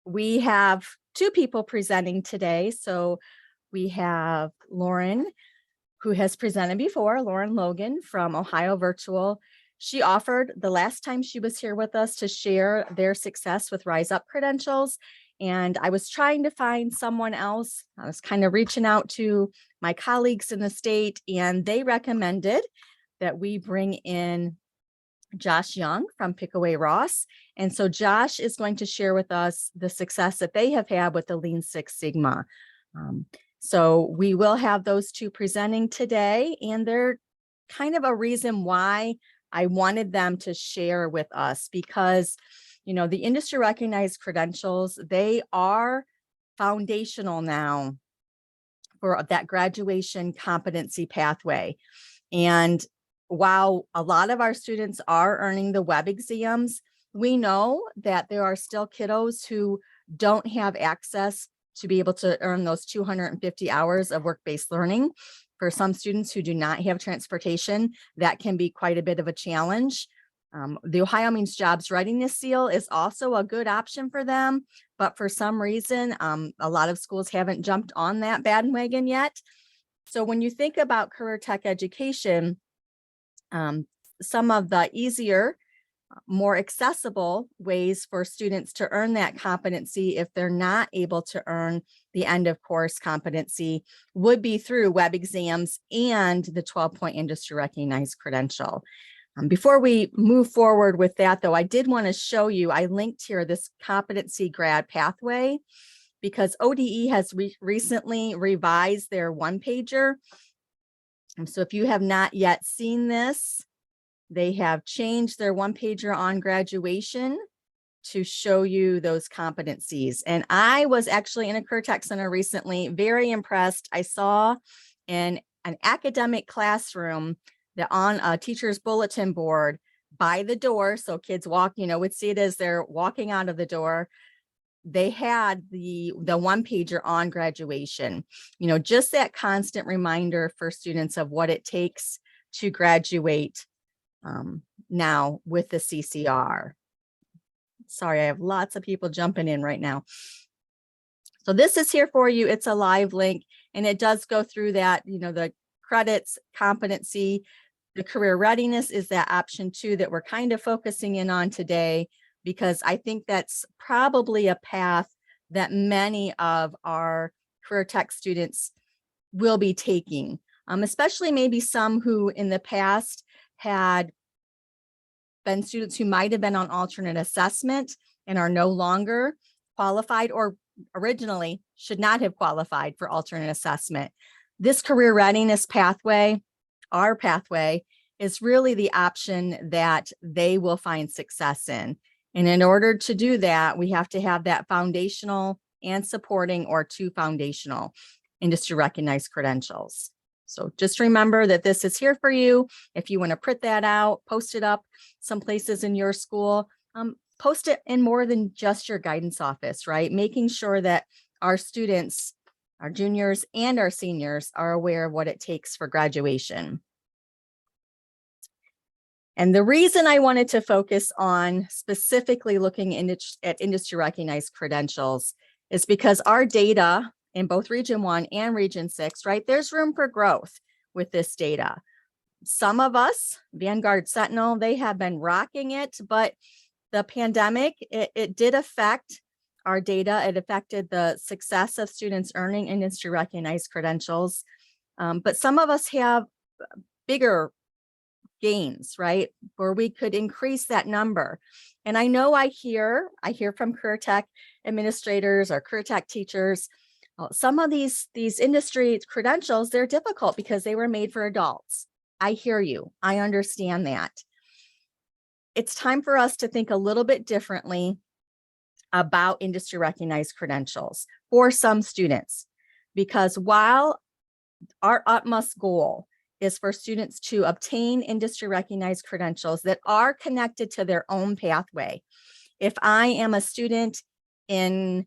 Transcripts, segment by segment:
we have two people presenting today. So we have Lauren, who has presented before, Lauren Logan from Ohio Virtual. She offered the last time she was here with us to share their success with Rise Up credentials. And I was trying to find someone else. I was kind of reaching out to my colleagues in the state, and they recommended that we bring in Josh Young from Pickaway Ross. And so Josh is going to share with us the success that they have had with the Lean Six Sigma. So we will have those two presenting today, and they're kind of a reason why I wanted them to share with us, because, you know, the industry recognized credentials, they are foundational now for that graduation competency pathway. And while a lot of our students are earning the web exams, we know that there are still kiddos who don't have access to be able to earn those 250 hours of work-based learning. For some students who do not have transportation, that can be quite a bit of a challenge. The Ohio Means Jobs Readiness Seal is also a good option for them, but for some reason, a lot of schools haven't jumped on that bandwagon yet. So when you think about career tech education, some of the easier, more accessible ways for students to earn that competency, if they're not able to earn the end of course competency, would be through web exams and the 12-point industry recognized credential. Before we move forward with that, though, I did want to show you, I linked here this competency grad pathway, because ODE has recently revised their one-pager. So if you have not yet seen this, they have changed their one-pager on graduation to show you those competencies. And I was actually in a Career Tech Center recently, very impressed. I saw in an academic classroom that on a teacher's bulletin board by the door, so kids walk, would see it as they're walking out of the door, they had the one-pager on graduation. Just that constant reminder for students of what it takes to graduate now with the CCR. Sorry, I have lots of people jumping in right now. So this is here for you. It's a live link, and it does go through that, the credits, competency, the career readiness is that option too that we're kind of focusing in on today, because I think that's probably a path that many of our career tech students will be taking, especially maybe some who in the past had been students who might have been on alternate assessment and are no longer qualified, or originally should not have qualified for alternate assessment. This career readiness pathway, our pathway, is really the option that they will find success in. And in order to do that, we have to have that foundational and supporting, or two foundational industry recognized credentials. So just remember that this is here for you. If you want to print that out, post it up some places in your school, post it in more than just your guidance office, right? Making sure that our students, our juniors and our seniors, are aware of what it takes for graduation. And the reason I wanted to focus on specifically looking at industry recognized credentials is because our data in both Region 1 and Region 6, right, there's room for growth with this data. Some of us, Vanguard Sentinel, they have been rocking it, but the pandemic, it did affect our data. It affected the success of students earning industry recognized credentials. But some of us have bigger gains, right, where we could increase that number. And I know I hear from career tech administrators or career tech teachers, some of these industry credentials, they're difficult because they were made for adults. I hear you. I understand that. It's time for us to think a little bit differently about industry recognized credentials for some students, because while our utmost goal is for students to obtain industry recognized credentials that are connected to their own pathway. If I am a student in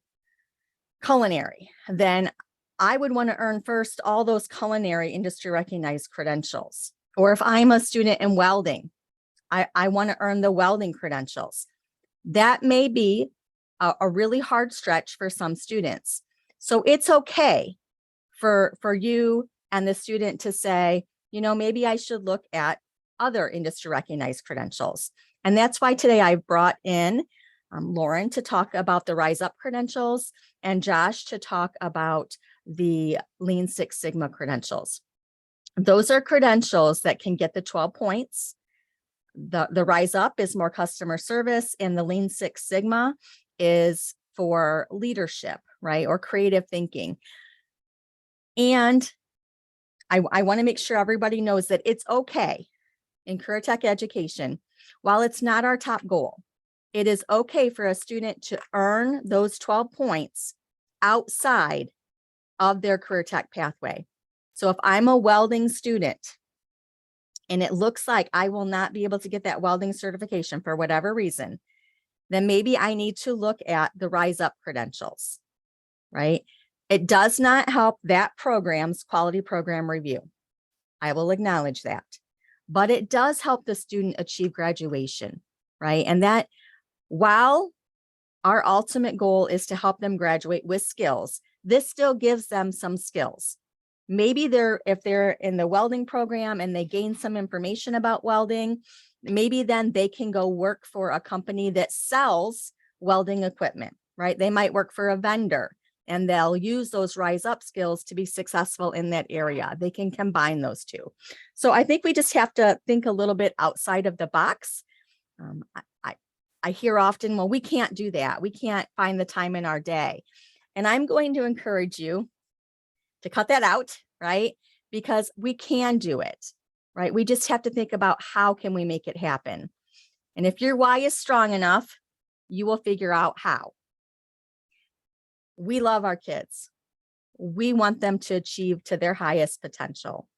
culinary, then I would want to earn first all those culinary industry recognized credentials. Or if I'm a student in welding, I want to earn the welding credentials. That may be a really hard stretch for some students. So it's okay for you and the student to say, maybe I should look at other industry recognized credentials. And that's why today I brought in Lauren to talk about the Rise Up credentials and Josh to talk about the Lean Six Sigma credentials. Those are credentials that can get the 12 points. The Rise Up is more customer service, and the Lean Six Sigma is for leadership, right? Or creative thinking. And I want to make sure everybody knows that it's okay in career tech education. While it's not our top goal, it is okay for a student to earn those 12 points outside of their career tech pathway. So if I'm a welding student and it looks like I will not be able to get that welding certification for whatever reason, then maybe I need to look at the Rise Up credentials, right? It does not help that program's quality program review. I will acknowledge that. But it does help the student achieve graduation, right? And that, while our ultimate goal is to help them graduate with skills, this still gives them some skills. Maybe if they're in the welding program and they gain some information about welding, maybe then they can go work for a company that sells welding equipment, right? They might work for a vendor and they'll use those Rise Up skills to be successful in that area. They can combine those two. So I think we just have to think a little bit outside of the box. I hear often, well, we can't do that. We can't find the time in our day. And I'm going to encourage you to cut that out, right? Because we can do it, right? We just have to think about how can we make it happen. And if your why is strong enough, you will figure out how. We love our kids. We want them to achieve to their highest potential.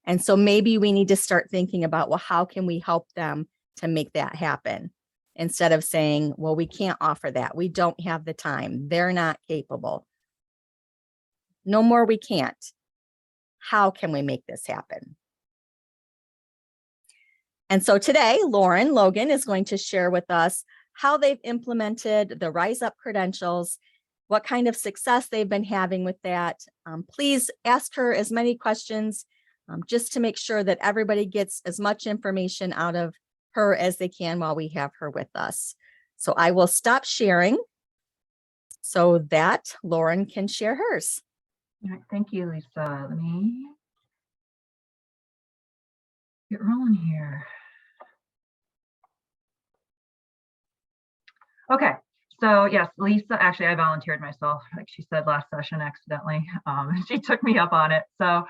And so maybe we need to start thinking about, well, how can we help them to make that happen? Instead of saying, well, we can't offer that. We don't have the time. They're not capable. No more, we can't. How can we make this happen? And so today, Lauren Logan is going to share with us how they've implemented the Rise Up credentials, what kind of success they've been having with that. Please ask her as many questions just to make sure that everybody gets as much information out of her as they can while we have her with us. So I will stop sharing so that Lauren can share hers. All right, thank you, Lisa. Let me get rolling here. Okay, so yes, Lisa, actually I volunteered myself, like she said last session accidentally. She took me up on it. So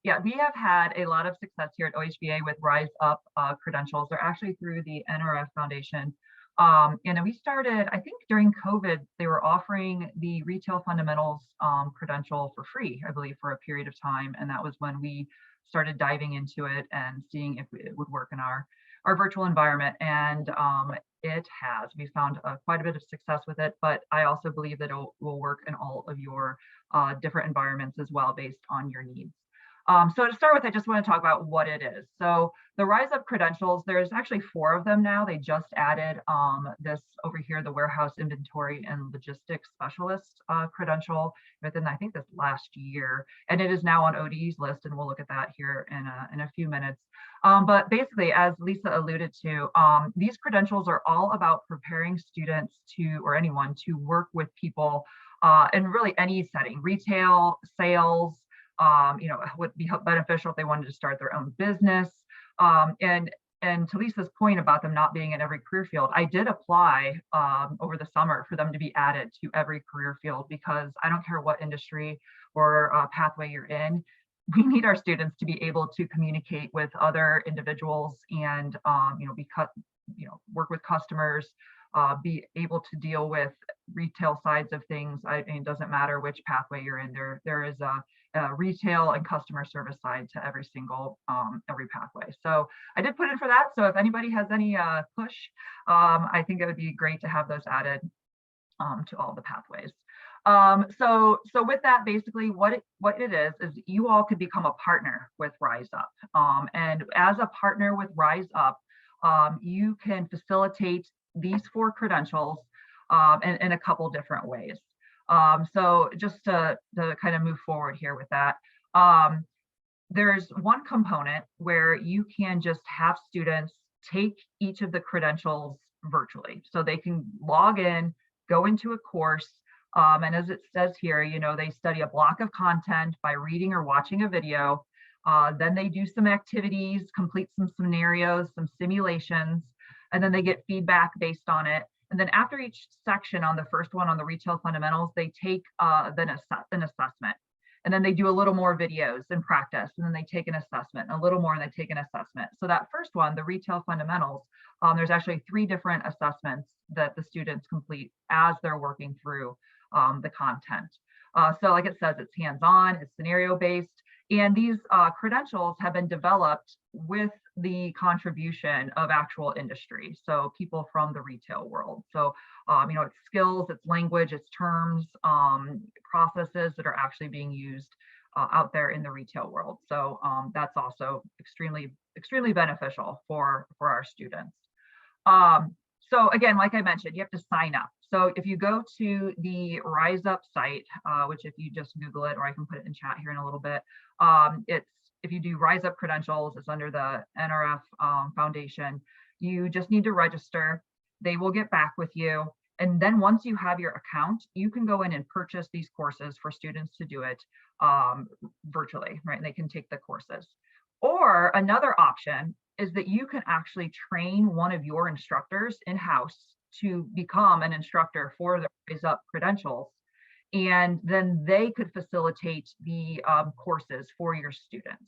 yeah, we have had a lot of success here at OHVA with Rise Up credentials. They're actually through the NRF Foundation. And we started, I think during COVID, they were offering the retail fundamentals credential for free, I believe, for a period of time. And that was when we started diving into it and seeing if it would work in our virtual environment. And it has. We found quite a bit of success with it, but I also believe that it will work in all of your different environments as well, based on your needs. So to start with, I just want to talk about what it is. So the Rise Up credentials, there's actually 4 of them now. They just added this over here, the Warehouse Inventory and Logistics Specialist credential within, I think, this last year. And it is now on ODE's list, and we'll look at that here in a few minutes. But basically, as Lisa alluded to, these credentials are all about preparing students to, or anyone, to work with people in really any setting, retail, sales, would be beneficial if they wanted to start their own business. And to Lisa's point about them not being in every career field, I did apply over the summer for them to be added to every career field, because I don't care what industry or pathway you're in, we need our students to be able to communicate with other individuals and work with customers, be able to deal with retail sides of things. It doesn't matter which pathway you're in. There is a retail and customer service side to every pathway. So I did put in for that. So if anybody has any push, I think it would be great to have those added to all the pathways. So with that, basically what it is you all could become a partner with Rise Up. And as a partner with Rise Up, you can facilitate these 4 credentials in a couple different ways. So just to kind of move forward here with that, there's one component where you can just have students take each of the credentials virtually. So they can log in, go into a course, and as it says here, they study a block of content by reading or watching a video. Then they do some activities, complete some scenarios, some simulations, and then they get feedback based on it. And then after each section, on the first one, on the retail fundamentals, they take an assessment. And then they do a little more videos and practice, and then they take an assessment, a little more, and they take an assessment. So that first one, the retail fundamentals, there's actually 3 different assessments that the students complete as they're working through the content. So like it says, it's hands-on, it's scenario-based, and these credentials have been developed with the contribution of actual industry. So people from the retail world. So, it's skills, it's language, it's terms, processes that are actually being used out there in the retail world. So that's also extremely, extremely beneficial for our students. So again, like I mentioned, you have to sign up. So if you go to the Rise Up site, which if you just Google it, or I can put it in chat here in a little bit, if you do Rise Up credentials, it's under the NRF Foundation. You just need to register. They will get back with you. And then once you have your account, you can go in and purchase these courses for students to do it virtually, right? And they can take the courses. Or another option is that you can actually train one of your instructors in-house to become an instructor for the Rise Up credentials. And then they could facilitate the courses for your students.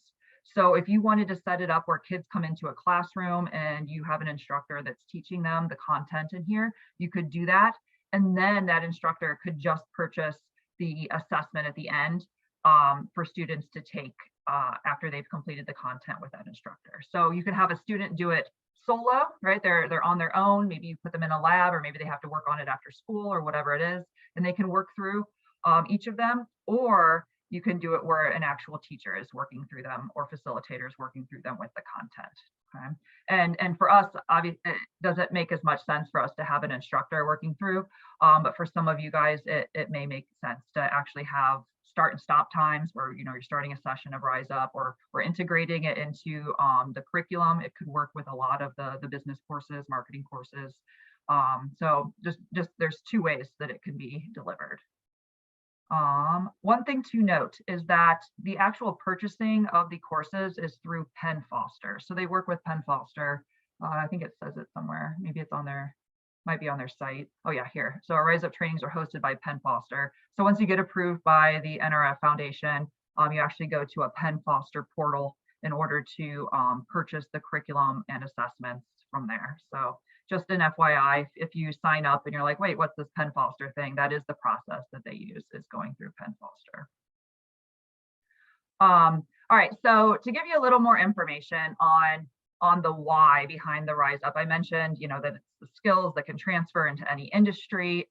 So if you wanted to set it up where kids come into a classroom and you have an instructor that's teaching them the content in here, you could do that. And then that instructor could just purchase the assessment at the end for students to take after they've completed the content with that instructor. So you could have a student do it solo, right? They're on their own. Maybe you put them in a lab, or maybe they have to work on it after school or whatever it is, and they can work through each of them. Or you can do it where an actual teacher is working through them, or facilitators working through them with the content. Okay. And for us, obviously, it doesn't make as much sense for us to have an instructor working through, but for some of you guys, it may make sense to actually have start and stop times where you're starting a session of Rise Up, or we're integrating it into the curriculum. It could work with a lot of the business courses, marketing courses. So just there's 2 ways that it can be delivered. One thing to note is that the actual purchasing of the courses is through Penn Foster. So they work with Penn Foster. I think it says it somewhere. Maybe it's on their, might be on their site. Oh yeah, here. So our Rise Up trainings are hosted by Penn Foster. So once you get approved by the NRF Foundation, you actually go to a Penn Foster portal in order to purchase the curriculum and assessments from there. So just an FYI, if you sign up and you're like, wait, what's this Penn Foster thing? That is the process that they use, is going through Penn Foster. All right, so to give you a little more information on the why behind the Rise Up, I mentioned, that it's the skills that can transfer into any industry.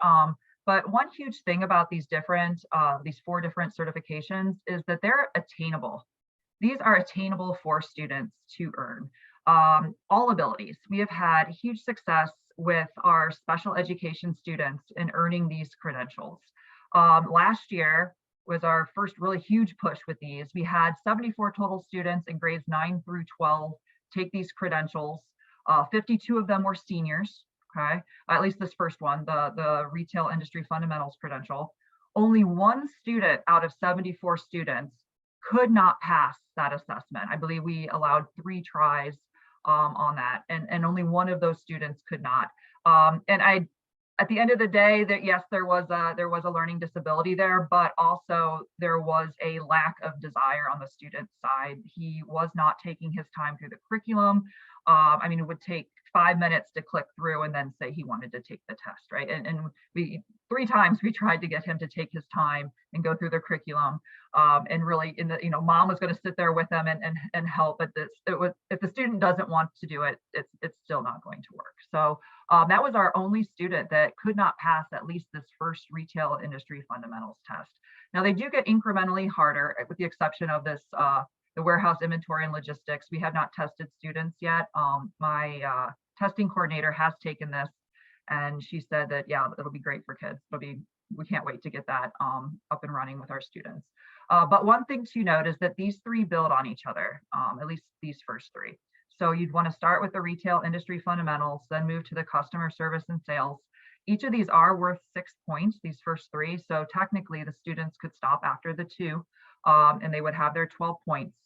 But one huge thing about these 4 different certifications is that they're attainable. These are attainable for students to earn. All abilities. We have had huge success with our special education students in earning these credentials. Last year was our first really huge push with these. We had 74 total students in grades 9 through 12 take these credentials. 52 of them were seniors, okay? At least this first one, the Retail Industry Fundamentals credential. Only 1 student out of 74 students could not pass that assessment. I believe we allowed 3 tries on that, and only 1 of those students could not. And at the end of the day, that yes, there was a learning disability there, but also there was a lack of desire on the student side. He was not taking his time through the curriculum. I mean, it would take 5 minutes to click through and then say he wanted to take the test, right? And we 3 times we tried to get him to take his time and go through the curriculum. And really, mom was going to sit there with them and help. But if the student doesn't want to do it, it's still not going to work. So that was our only student that could not pass at least this first Retail Industry Fundamentals test. Now they do get incrementally harder, with the exception of this the warehouse inventory and logistics. We have not tested students yet. My testing coordinator has taken this, And she said that, yeah, it'll be great for kids. We can't wait to get that up and running with our students. But one thing to note is that these three build on each other, at least these first three. So you'd want to start with the retail industry fundamentals, then move to the customer service and sales. Each of these are worth 6 points, these first three. So technically the students could stop after the two, and they would have their 12 points.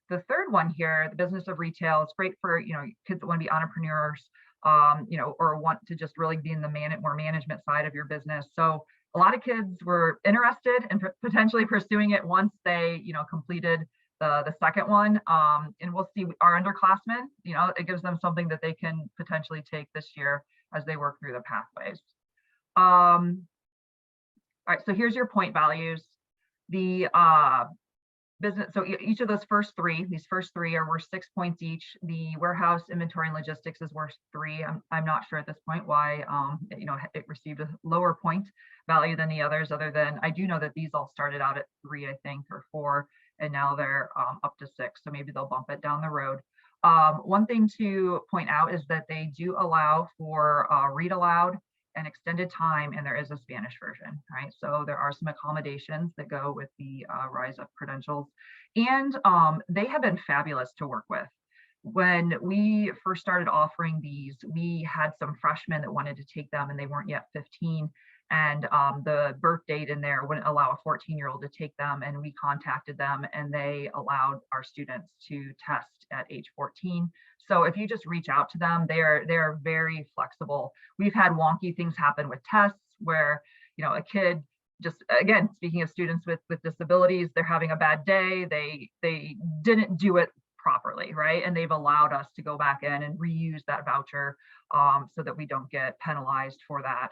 The third one here, the business of retail, is great for, kids that want to be entrepreneurs, or want to just really be in the more management side of your business. So a lot of kids were interested in potentially pursuing it once they, completed the second one. And we'll see our underclassmen, it gives them something that they can potentially take this year as they work through the pathways. All right, so here's your point values. The business, so each of these first three are worth 6 points each. The warehouse, inventory, and logistics is worth 3. I'm not sure at this point why it received a lower point value than the others, other than I do know that these all started out at 3, I think, or 4, and now they're up to 6, so maybe they'll bump it down the road. One thing to point out is that they do allow for read aloud and extended time, and there is a Spanish version, right? So there are some accommodations that go with the Rise Up credentials, and they have been fabulous to work with. When we first started offering these, we had some freshmen that wanted to take them and they weren't yet 15, and the birth date in there wouldn't allow a 14-year-old to take them, and we contacted them and they allowed our students to test at age 14. So if you just reach out to them, they're very flexible. We've had wonky things happen with tests where, a kid just, again, speaking of students with disabilities, they're having a bad day, they didn't do it properly, right? And they've allowed us to go back in and reuse that voucher so that we don't get penalized for that.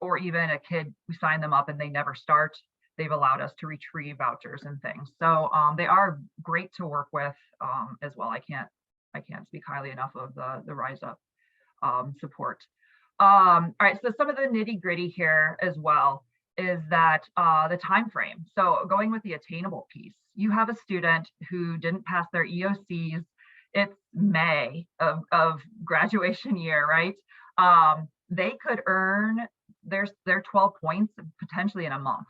Or even a kid, we sign them up and they never start, they've allowed us to retrieve vouchers and things. So they are great to work with as well. I can't speak highly enough of the Rise Up support. All right, so some of the nitty gritty here as well is that the time frame. So going with the attainable piece, you have a student who didn't pass their EOCs. It's May of graduation year, right? They could earn their 12 points potentially in a month.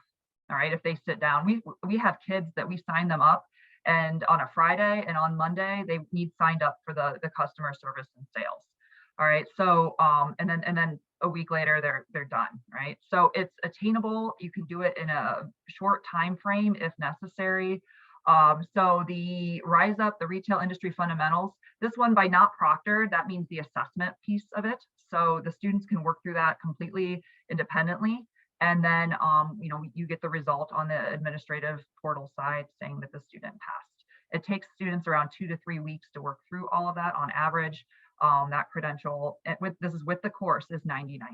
All right, if they sit down, we have kids that we sign them up, and on a Friday and on Monday they need signed up for the customer service and sales. All right, so and then a week later they're done, right? So it's attainable. You can do it in a short time frame if necessary. So the Rise Up, the retail industry fundamentals, this one by not proctored, that means the assessment piece of it. So the students can work through that completely independently. And then, you get the result on the administrative portal side saying that the student passed. It takes students around 2 to 3 weeks to work through all of that on average. That credential, this is with the course, is $99.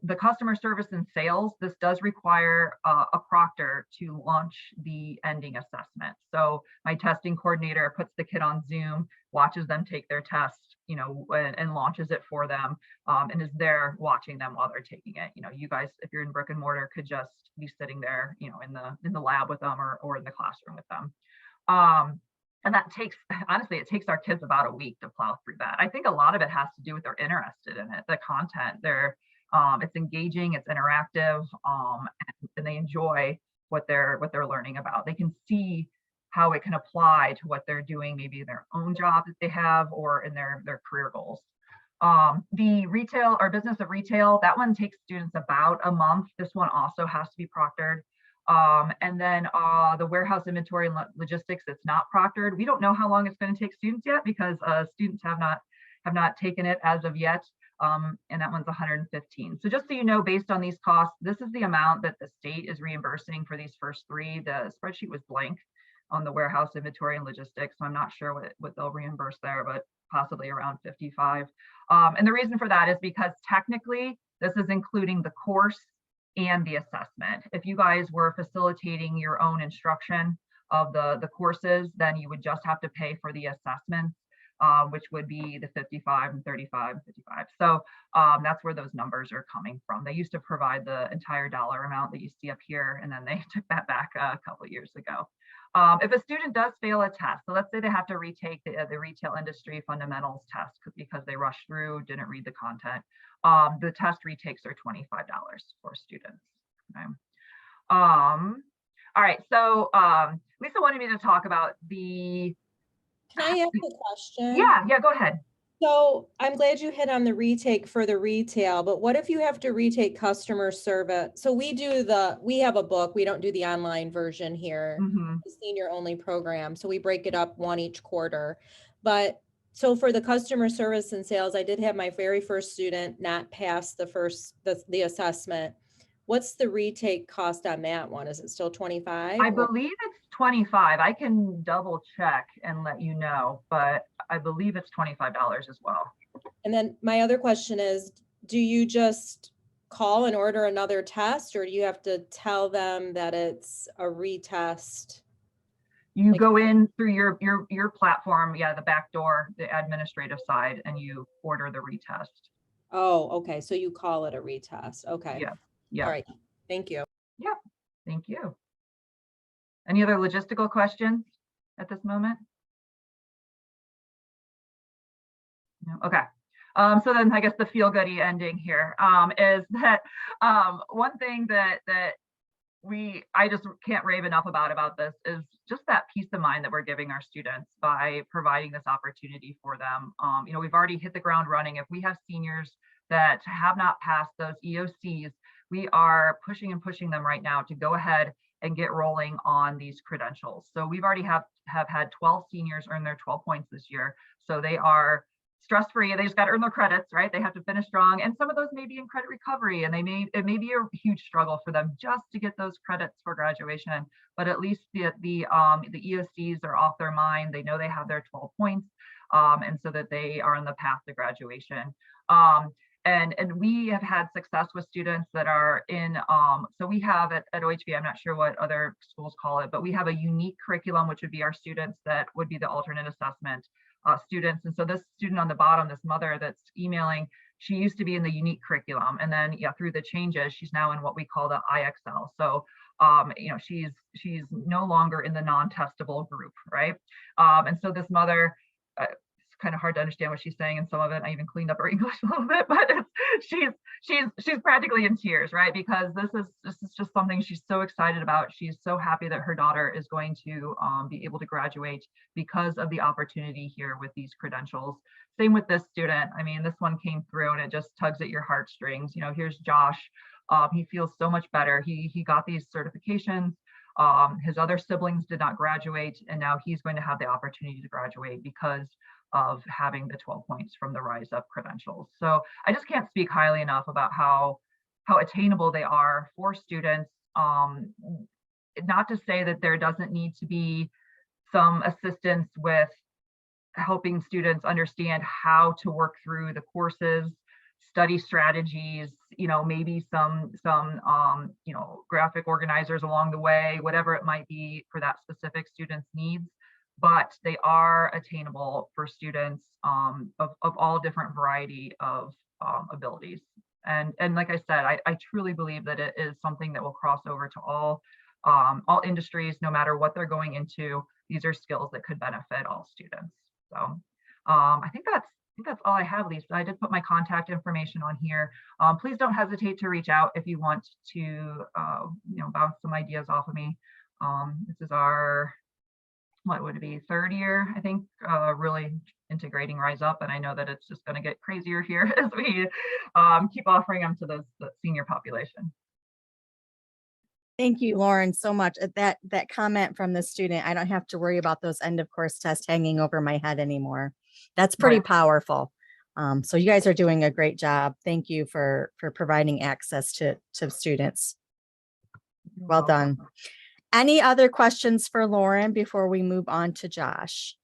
The customer service and sales, this does require a proctor to launch the ending assessment. So my testing coordinator puts the kid on Zoom, watches them take their test, and launches it for them, and is there watching them while they're taking it. You guys, if you're in brick and mortar, could just be sitting there, in the lab with them or in the classroom with them. And that takes, honestly, it takes our kids about a week to plow through that. I think a lot of it has to do with they're interested in it, the content. It's engaging, it's interactive, and they enjoy what they're learning about. They can see how it can apply to what they're doing, maybe their own job that they have or in their career goals. The retail or business of retail, that one takes students about a month. This one also has to be proctored. And then the warehouse, inventory, and logistics, it's not proctored. We don't know how long it's going to take students yet because students have not taken it as of yet. And that one's 115. So just so you know, based on these costs, this is the amount that the state is reimbursing for these first three. The spreadsheet was blank on the warehouse, inventory, and logistics. So I'm not sure what they'll reimburse there, but possibly around 55. And the reason for that is because technically this is including the course and the assessment. If you guys were facilitating your own instruction of the courses, then you would just have to pay for the assessments. which would be the 55 and 35 and 55. So that's where those numbers are coming from. They used to provide the entire dollar amount that you see up here, and then they took that back a couple of years ago. If a student does fail a test, so let's say they have to retake the retail industry fundamentals test because they rushed through, didn't read the content, the test retakes are $25 for students. Okay. All right, so Lisa wanted me to talk about the. Can I ask a question? Yeah, go ahead. So I'm glad you hit on the retake for the retail, but what if you have to retake customer service? So we have a book, we don't do the online version here, the senior only program. So we break it up one each quarter. But so for the customer service and sales, I did have my very first student not pass the assessment. What's the retake cost on that one? Is it still 25? I believe it's 25. I can double check and let you know, but I believe it's $25 as well. And then my other question is, do you just call and order another test, or do you have to tell them that it's a retest? You go in through your platform, the back door, the administrative side, and you order the retest. Oh, okay. So you call it a retest. Okay. Yeah. All right. Thank you. Yeah. Thank you. Any other logistical questions at this moment? No. Okay. So then I guess the feel goody ending here is that one thing that I just can't rave enough about this is just that peace of mind that we're giving our students by providing this opportunity for them. We've already hit the ground running. If we have seniors that have not passed those EOCs, we are pushing them right now to go ahead and get rolling on these credentials. So we've already have had 12 seniors earn their 12 points this year. So they are stress-free. They just got to earn their credits, right? They have to finish strong. And some of those may be in credit recovery, and it may be a huge struggle for them just to get those credits for graduation. But at least the EOCs are off their mind. They know they have their 12 points, and so that they are on the path to graduation. And we have had success with students that are in, so we have at OHB, I'm not sure what other schools call it, but we have a unique curriculum, which would be our students that would be the alternate assessment students. And so this student on the bottom, this mother that's emailing, she used to be in the unique curriculum. And then through the changes, she's now in what we call the IXL. So, she's no longer in the non-testable group, right? And so this mother, it's kind of hard to understand what she's saying in some of it. I even cleaned up her English a little bit, but she's practically in tears, right? Because this is just something she's so excited about. She's so happy that her daughter is going to be able to graduate because of the opportunity here with these credentials. Same with this student. I mean, this one came through and it just tugs at your heartstrings. Here's Josh. He feels so much better. He got these certifications. His other siblings did not graduate, and now he's going to have the opportunity to graduate because of having the 12 points from the Rise Up credentials. So I just can't speak highly enough about how attainable they are for students. Not to say that there doesn't need to be some assistance with helping students understand how to work through the courses, study strategies, maybe some graphic organizers along the way, whatever it might be for that specific student's needs. But they are attainable for students of all different variety of abilities. And like I said, I truly believe that it is something that will cross over to all industries, no matter what they're going into. These are skills that could benefit all students. So I think that's all I have, Lisa. I did put my contact information on here. Please don't hesitate to reach out if you want to, bounce some ideas off of me. This is our, what would it be, third year, I think, really integrating Rise Up. And I know that it's just going to get crazier here as we keep offering them to the senior population. Thank you, Lauren, so much. That comment from the student, I don't have to worry about those end of course tests hanging over my head anymore. That's pretty powerful. So you guys are doing a great job. Thank you for providing access to students. Well done. Any other questions for Lauren before we move on to Josh?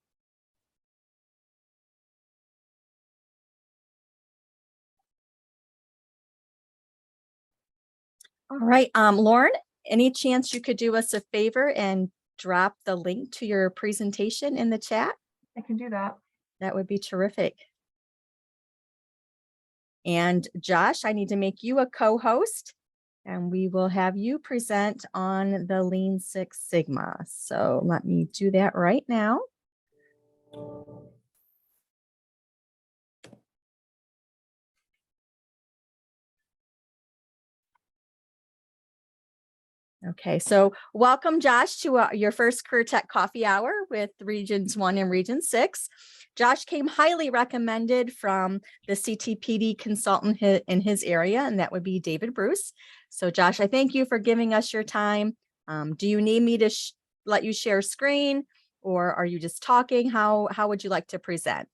All right, Lauren, any chance you could do us a favor and drop the link to your presentation in the chat? I can do that. That would be terrific. And Josh, I need to make you a co-host, and we will have you present on the Lean Six Sigma. So let me do that right now. Okay, so welcome, Josh, to your first Career Tech Coffee Hour with Regions 1 and Region 6. Josh came highly recommended from the CTPD consultant in his area, and that would be David Bruce. So Josh, I thank you for giving us your time. Do you need me to let you share screen, or are you just talking? How would you like to present?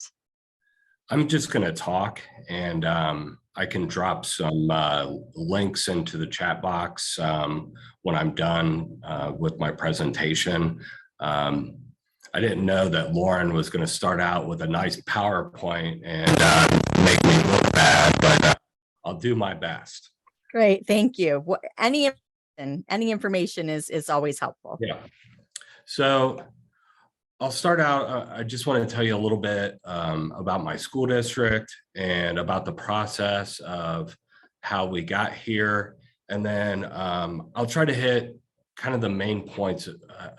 I'm just going to talk, and I can drop some links into the chat box when I'm done with my presentation. I didn't know that Lauren was going to start out with a nice PowerPoint and make me look bad, but I'll do my best. Great, thank you. Any information is always helpful. Yeah. So I'll start out. I just want to tell you a little bit about my school district and about the process of how we got here. And then I'll try to hit kind of the main points,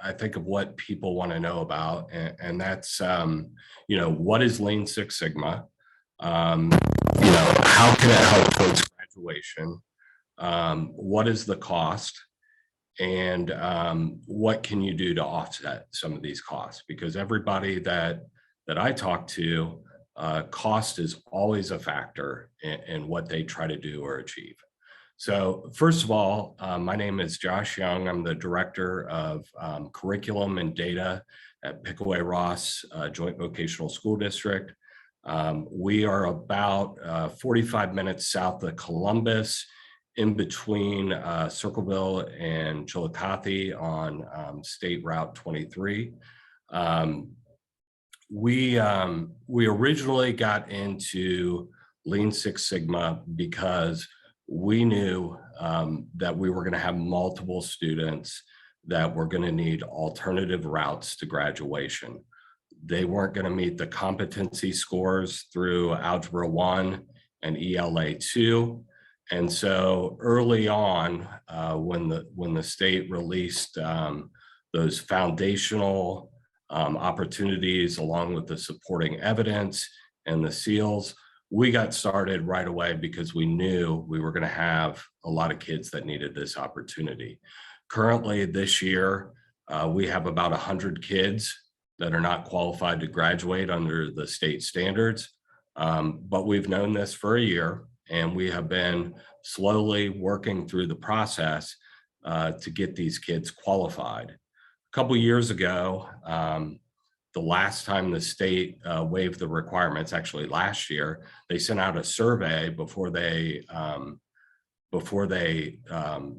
I think, of what people want to know about. And that's, what is Lean Six Sigma? How can it help towards graduation? What is the cost? And what can you do to offset some of these costs? Because everybody that I talk to, cost is always a factor in what they try to do or achieve. So first of all, my name is Josh Young. I'm the Director of Curriculum and Data at Pickaway-Ross Joint Vocational School District. We are about 45 minutes south of Columbus, in between Circleville and Chillicothe on State Route 23. We originally got into Lean Six Sigma because we knew that we were going to have multiple students that were going to need alternative routes to graduation. They weren't going to meet the competency scores through Algebra 1 and ELA 2. And so early on, when the state released those foundational opportunities along with the supporting evidence and the seals, we got started right away because we knew we were going to have a lot of kids that needed this opportunity. Currently, this year, we have about 100 kids that are not qualified to graduate under the state standards, but we've known this for a year. And we have been slowly working through the process to get these kids qualified. A couple of years ago, the last time the state waived the requirements, actually last year, they sent out a survey before they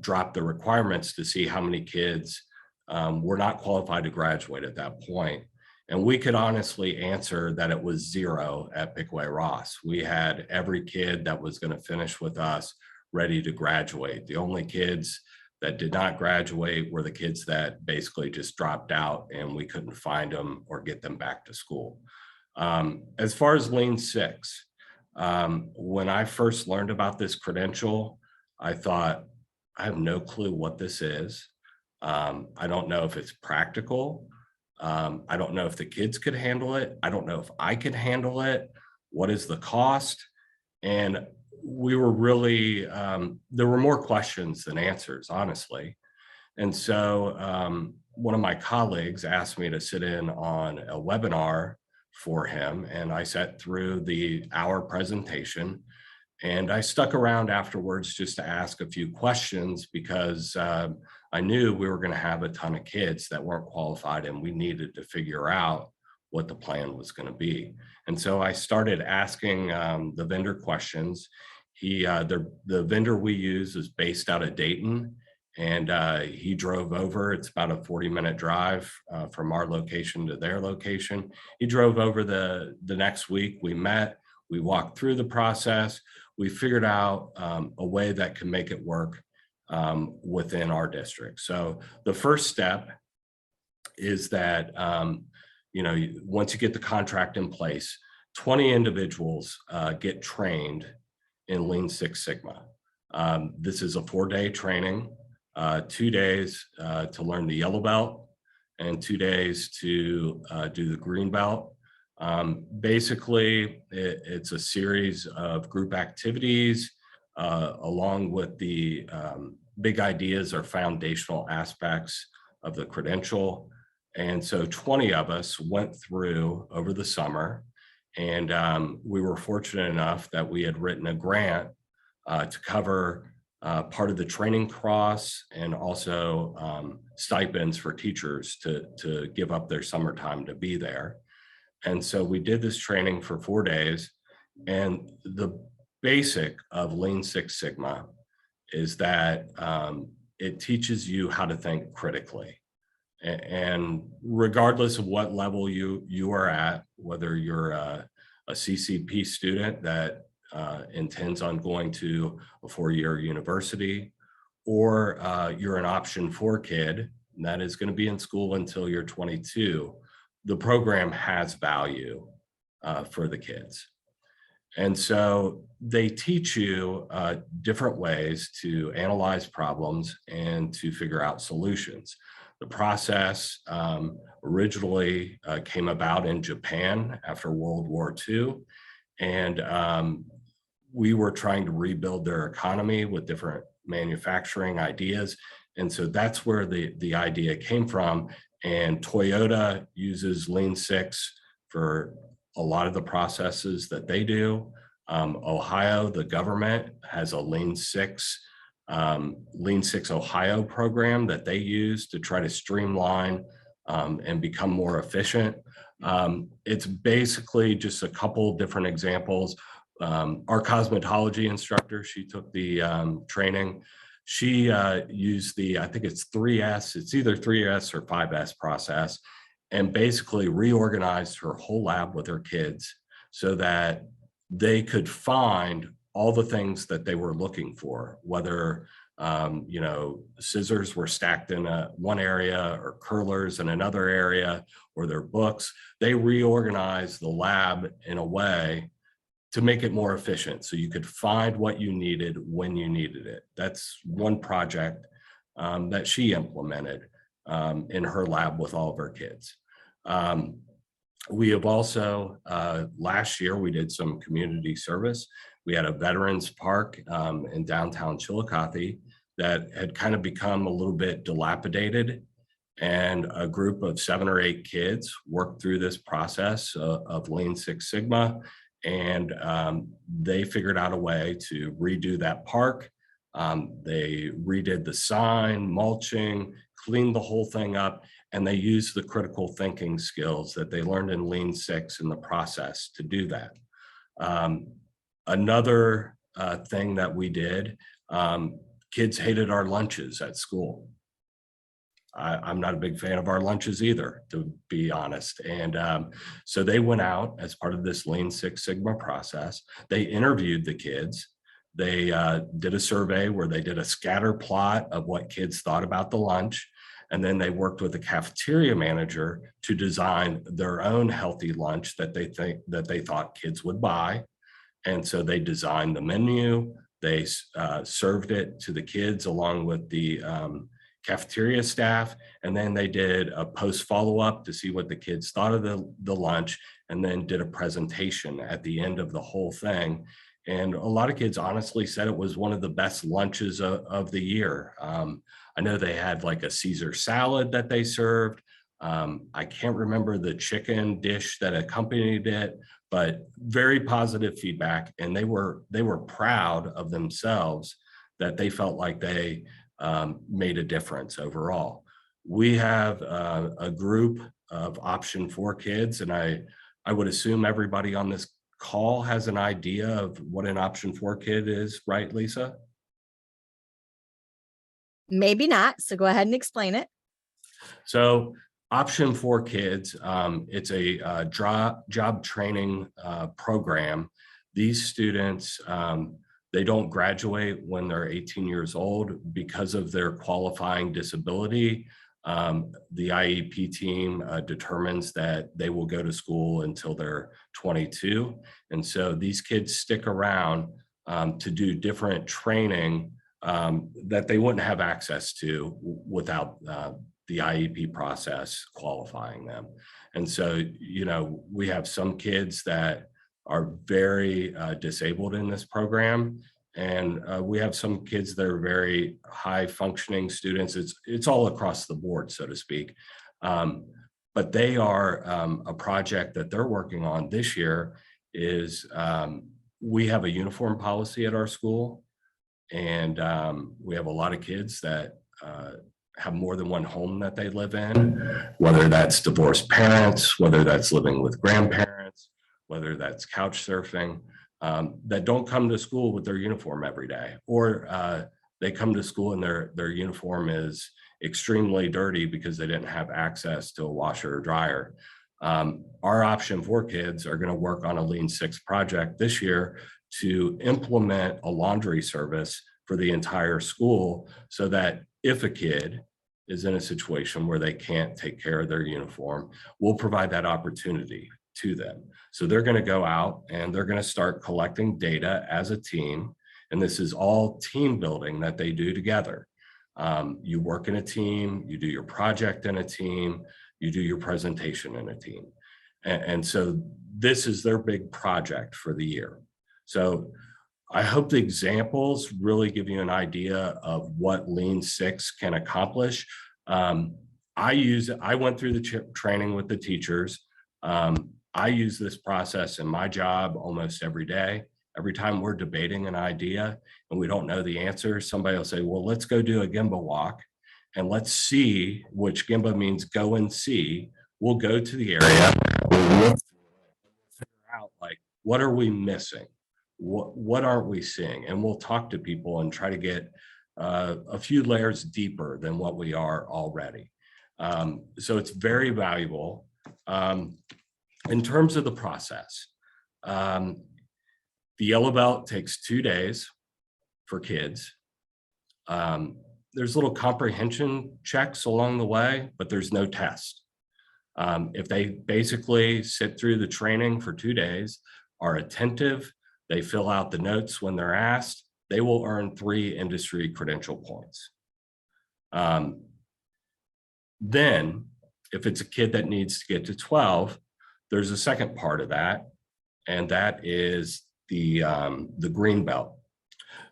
dropped the requirements to see how many kids were not qualified to graduate at that point. And we could honestly answer that it was 0 at Pickaway-Ross. We had every kid that was going to finish with us ready to graduate. The only kids that did not graduate were the kids that basically just dropped out and we couldn't find them or get them back to school. As far as Lean Six, when I first learned about this credential, I thought, I have no clue what this is. I don't know if it's practical. I don't know if the kids could handle it. I don't know if I could handle it. What is the cost? And we were really, there were more questions than answers, honestly. And so one of my colleagues asked me to sit in on a webinar for him. And I sat through the hour presentation. And I stuck around afterwards just to ask a few questions because I knew we were going to have a ton of kids that weren't qualified and we needed to figure out what the plan was going to be. And so I started asking the vendor questions. The vendor we use is based out of Dayton, and he drove over. It's about a 40-minute drive from our location to their location. He drove over the next week. We met, we walked through the process. We figured out a way that can make it work within our district. So the first step is that once you get the contract in place, 20 individuals get trained in Lean Six Sigma. This is a 4-day training, 2 days to learn the yellow belt and 2 days to do the green belt. Basically, it's a series of group activities along with the big ideas or foundational aspects of the credential. And so 20 of us went through over the summer, and we were fortunate enough that we had written a grant to cover part of the training costs and also stipends for teachers to give up their summertime to be there. And so we did this training for 4 days, and the basic of Lean Six Sigma is that it teaches you how to think critically. And regardless of what level you are at, whether you're a CCP student that intends on going to a 4-year university, or you're an option 4 kid that is going to be in school until you're 22, the program has value for the kids. And so they teach you different ways to analyze problems and to figure out solutions. The process originally came about in Japan after World War II, and we were trying to rebuild their economy with different manufacturing ideas. And so that's where the idea came from. And Toyota uses Lean Six for a lot of the processes that they do. Ohio, the government has a Lean Six Ohio program that they use to try to streamline and become more efficient. It's basically just a couple different examples. Our cosmetology instructor, she took the training. She used I think it's 3S, it's either 3S or 5S process, and basically reorganized her whole lab with her kids so that they could find all the things that they were looking for, whether scissors were stacked in one area or curlers in another area, or their books. They reorganized the lab in a way to make it more efficient so you could find what you needed when you needed it. That's one project that she implemented in her lab with all of her kids. We have also, last year, we did some community service. We had a veterans park in downtown Chillicothe that had kind of become a little bit dilapidated. And a group of 7 or 8 kids worked through this process of Lean Six Sigma. And they figured out a way to redo that park. They redid the sign, mulching, cleaned the whole thing up, and they used the critical thinking skills that they learned in Lean Six in the process to do that. Another thing that we did, kids hated our lunches at school. I'm not a big fan of our lunches either, to be honest. And so they went out as part of this Lean Six Sigma process. They interviewed the kids. They did a survey where they did a scatter plot of what kids thought about the lunch. And then they worked with the cafeteria manager to design their own healthy lunch that they thought kids would buy. And so they designed the menu. They served it to the kids along with the cafeteria staff, and then they did a post follow-up to see what the kids thought of the lunch, and then did a presentation at the end of the whole thing. And a lot of kids honestly said it was one of the best lunches of the year. I know they had like a Caesar salad that they served. I can't remember the chicken dish that accompanied it, but very positive feedback. And they were proud of themselves that they felt like they made a difference overall. We have a group of option 4 kids, and I would assume everybody on this call has an idea of what an option 4 kid is, right, Lisa? Maybe not. So go ahead and explain it. So option 4 kids, it's a job training program. These students, they don't graduate when they're 18 years old because of their qualifying disability. The IEP team determines that they will go to school until they're 22. And so these kids stick around to do different training that they wouldn't have access to without the IEP process qualifying them. And so, you know, we have some kids that are very disabled in this program. And we have some kids that are very high functioning students. It's all across the board, so to speak. But they are a project that they're working on this year is we have a uniform policy at our school. And we have a lot of kids that have more than one home that they live in, whether that's divorced parents, whether that's living with grandparents, whether that's couch surfing, that don't come to school with their uniform every day, or they come to school and their uniform is extremely dirty because they didn't have access to a washer or dryer. Our option for kids are going to work on a Lean Six project this year to implement a laundry service for the entire school, so that if a kid is in a situation where they can't take care of their uniform, we'll provide that opportunity to them. So they're going to go out and they're going to start collecting data as a team. And this is all team building that they do together. You work in a team, you do your project in a team, you do your presentation in a team. And so this is their big project for the year. So I hope the examples really give you an idea of what Lean Six can accomplish. I went through the training with the teachers. I use this process in my job almost every day. Every time we're debating an idea and we don't know the answer, somebody will say, well, let's go do a Gemba walk and let's see, which Gemba means go and see. We'll go to the area, we'll look figure out, like, what are we missing? What aren't we seeing? And we'll talk to people and try to get a few layers deeper than what we are already. So it's very valuable. In terms of the process, the Yellow Belt takes 2 days for kids. There's little comprehension checks along the way, but there's no test. If they basically sit through the training for 2 days, are attentive, they fill out the notes when they're asked, they will earn 3 industry credential points. Then, if it's a kid that needs to get to 12, there's a second part of that, and that is the green belt.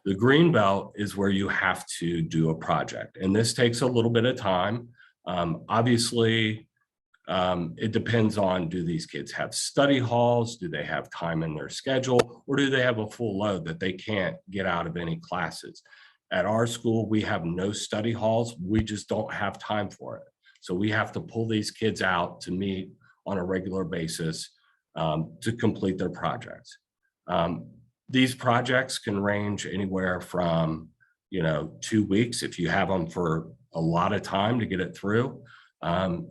The green belt is where you have to do a project, and this takes a little bit of time. Obviously, it depends on, do these kids have study halls? Do they have time in their schedule? Or do they have a full load that they can't get out of any classes? At our school, we have no study halls. We just don't have time for it. So we have to pull these kids out to meet on a regular basis to complete their projects. These projects can range anywhere from, 2 weeks if you have them for a lot of time to get it through.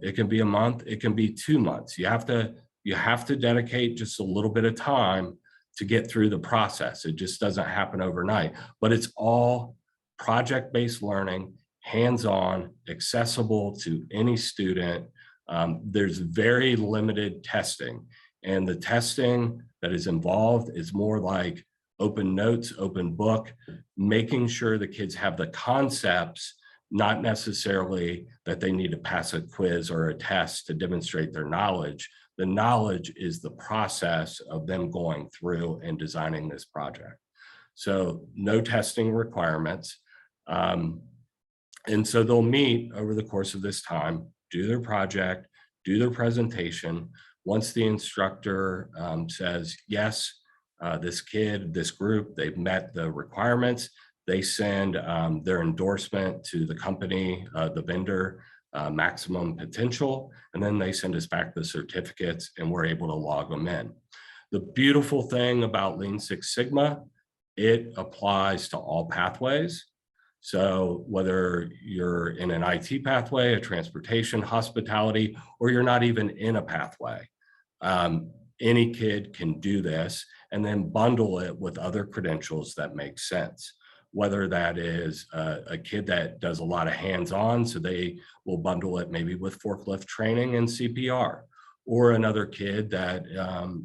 It can be a month, it can be 2 months. You have to dedicate just a little bit of time to get through the process. It just doesn't happen overnight, but it's all project-based learning, hands-on, accessible to any student. There's very limited testing, and the testing that is involved is more like open notes, open book, making sure the kids have the concepts, not necessarily that they need to pass a quiz or a test to demonstrate their knowledge. The knowledge is the process of them going through and designing this project. So no testing requirements. And so they'll meet over the course of this time, do their project, do their presentation. Once the instructor says, yes, this kid, this group, they've met the requirements, they send their endorsement to the company, the vendor, Maximum Potential, and then they send us back the certificates and we're able to log them in. The beautiful thing about Lean Six Sigma, it applies to all pathways. So whether you're in an IT pathway, a transportation, hospitality, or you're not even in a pathway, any kid can do this and then bundle it with other credentials that make sense. whether that is a kid that does a lot of hands-on, so they will bundle it maybe with forklift training and CPR, or another kid that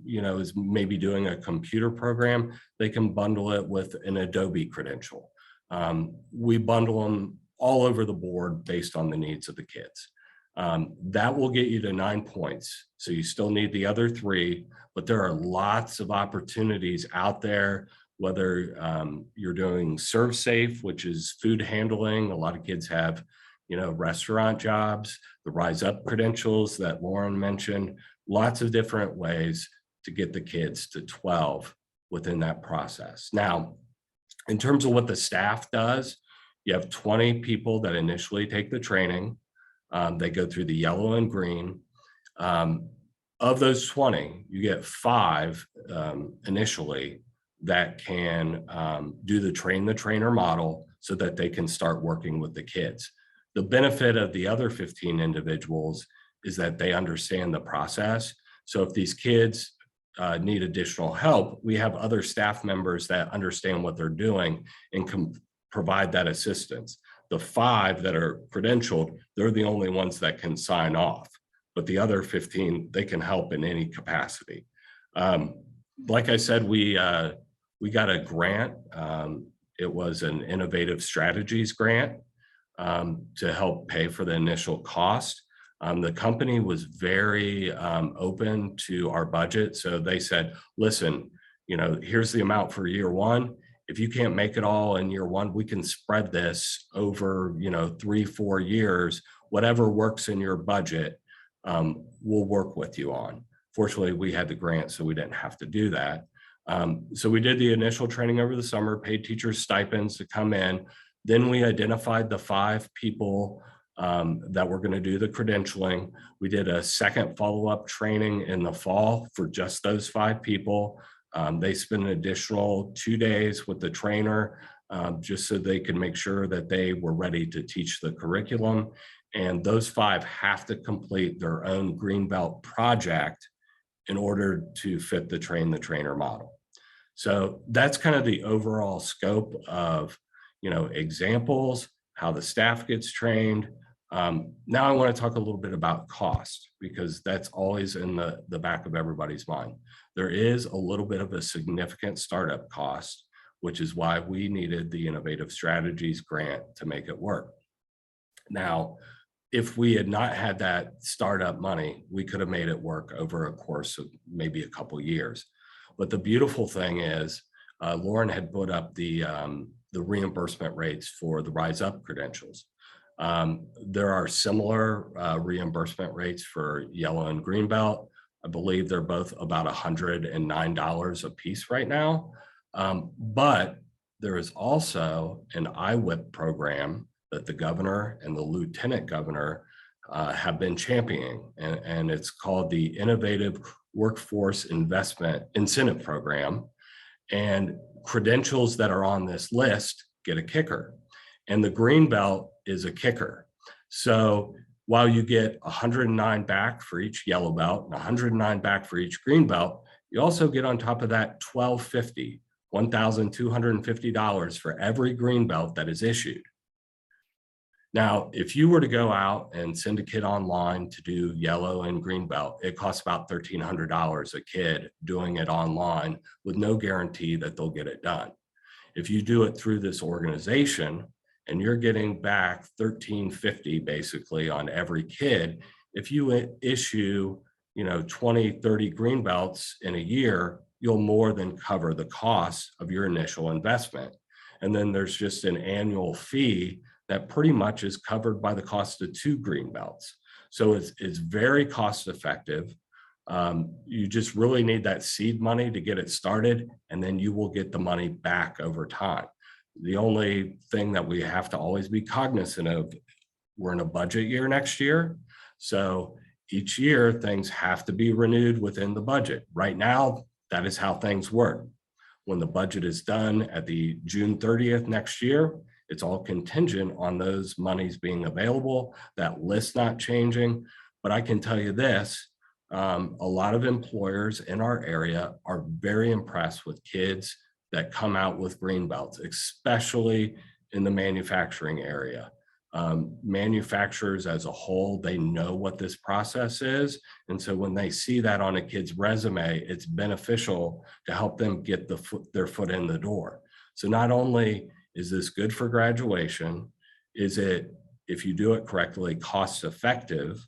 is maybe doing a computer program, they can bundle it with an Adobe credential. We bundle them all over the board based on the needs of the kids. That will get you to 9 points. So you still need the other 3, but there are lots of opportunities out there, whether you're doing Serve Safe, which is food handling. A lot of kids have, restaurant jobs, the Rise Up credentials that Lauren mentioned, lots of different ways to get the kids to 12 within that process. Now, in terms of what the staff does, you have 20 people that initially take the training. They go through the yellow and green. Of those 20, you get 5 initially that can do the train the trainer model so that they can start working with the kids. The benefit of the other 15 individuals is that they understand the process. So if these kids need additional help, we have other staff members that understand what they're doing and can provide that assistance. The 5 that are credentialed, they're the only ones that can sign off, but the other 15, they can help in any capacity. Like I said, we got a grant. It was an Innovative Strategies grant to help pay for the initial cost. The company was very open to our budget. So they said, listen, here's the amount for year 1. If you can't make it all in year 1, we can spread this over, 3-4 years, whatever works in your budget, we'll work with you on. Fortunately, we had the grant, so we didn't have to do that. So we did the initial training over the summer, paid teachers stipends to come in. Then we identified the 5 people that were going to do the credentialing. We did a second follow-up training in the fall for just those 5 people. They spent an additional 2 days with the trainer just so they could make sure that they were ready to teach the curriculum. And those 5 have to complete their own Greenbelt project in order to fit the train the trainer model. So that's kind of the overall scope of, examples, how the staff gets trained. Now I want to talk a little bit about cost, because that's always in the back of everybody's mind. There is a little bit of a significant startup cost, which is why we needed the Innovative Strategies grant to make it work. Now, if we had not had that startup money, we could have made it work over a course of maybe a couple years. But the beautiful thing is, Lauren had put up the reimbursement rates for the Rise Up credentials. There are similar reimbursement rates for yellow and green belt. I believe they're both about $109 a piece right now. But there is also an IWIP program that the governor and the lieutenant governor have been championing, and it's called the Innovative Workforce Investment Incentive Program. And credentials that are on this list get a kicker, and the green belt is a kicker. So while you get 109 back for each yellow belt and 109 back for each green belt, you also get on top of that $1,250 for every green belt that is issued. Now, if you were to go out and send a kid online to do yellow and green belt, it costs about $1,300 a kid doing it online with no guarantee that they'll get it done. If you do it through this organization and you're getting back $1,350 basically on every kid, if you issue 20, 30 green belts in a year, you'll more than cover the cost of your initial investment. And then there's just an annual fee that pretty much is covered by the cost of 2 green belts. So it's very cost effective. You just really need that seed money to get it started, and then you will get the money back over time. The only thing that we have to always be cognizant of, we're in a budget year next year. So each year things have to be renewed within the budget. Right now, that is how things work. When the budget is done at the June 30th next year, it's all contingent on those monies being available, that list not changing. But I can tell you this, a lot of employers in our area are very impressed with kids that come out with green belts, especially in the manufacturing area. Manufacturers as a whole, they know what this process is. And so when they see that on a kid's resume, it's beneficial to help them get their foot in the door. So not only is this good for graduation, is it, if you do it correctly, cost effective,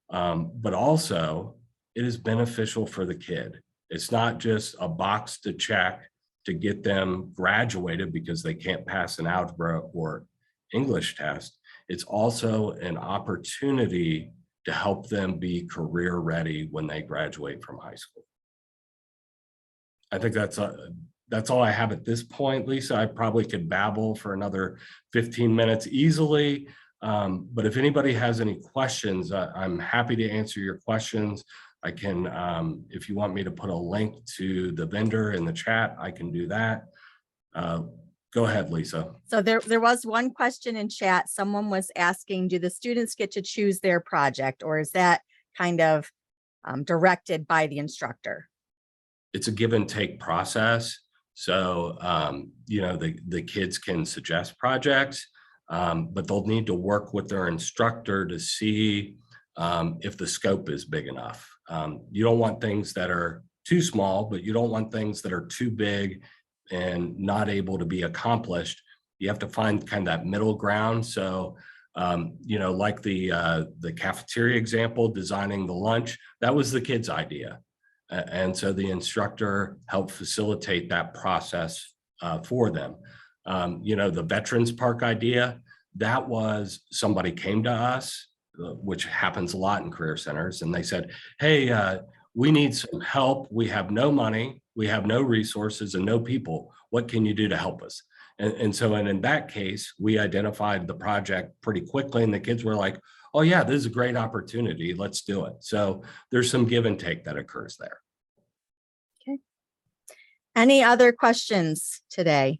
but also it is beneficial for the kid. It's not just a box to check to get them graduated because they can't pass an algebra or English test. It's also an opportunity to help them be career ready when they graduate from high school. I think that's all I have at this point, Lisa. I probably could babble for another 15 minutes easily. But if anybody has any questions, I'm happy to answer your questions. I can, if you want me to put a link to the vendor in the chat, I can do that. Go ahead, Lisa. So there was one question in chat. Someone was asking, do the students get to choose their project, or is that kind of directed by the instructor? It's a give and take process. So, you know, the kids can suggest projects, but they'll need to work with their instructor to see if the scope is big enough. You don't want things that are too small, but you don't want things that are too big and not able to be accomplished. You have to find kind of that middle ground. So, you know, like the cafeteria example, designing the lunch, that was the kid's idea. And so the instructor helped facilitate that process for them. You know, the Veterans Park idea, that was somebody came to us, which happens a lot in career centers, and they said, hey, we need some help. We have no money, we have no resources and no people. What can you do to help us? And so in that case, we identified the project pretty quickly, and the kids were like, oh yeah, this is a great opportunity, let's do it. So there's some give and take that occurs there. Okay. Any other questions today?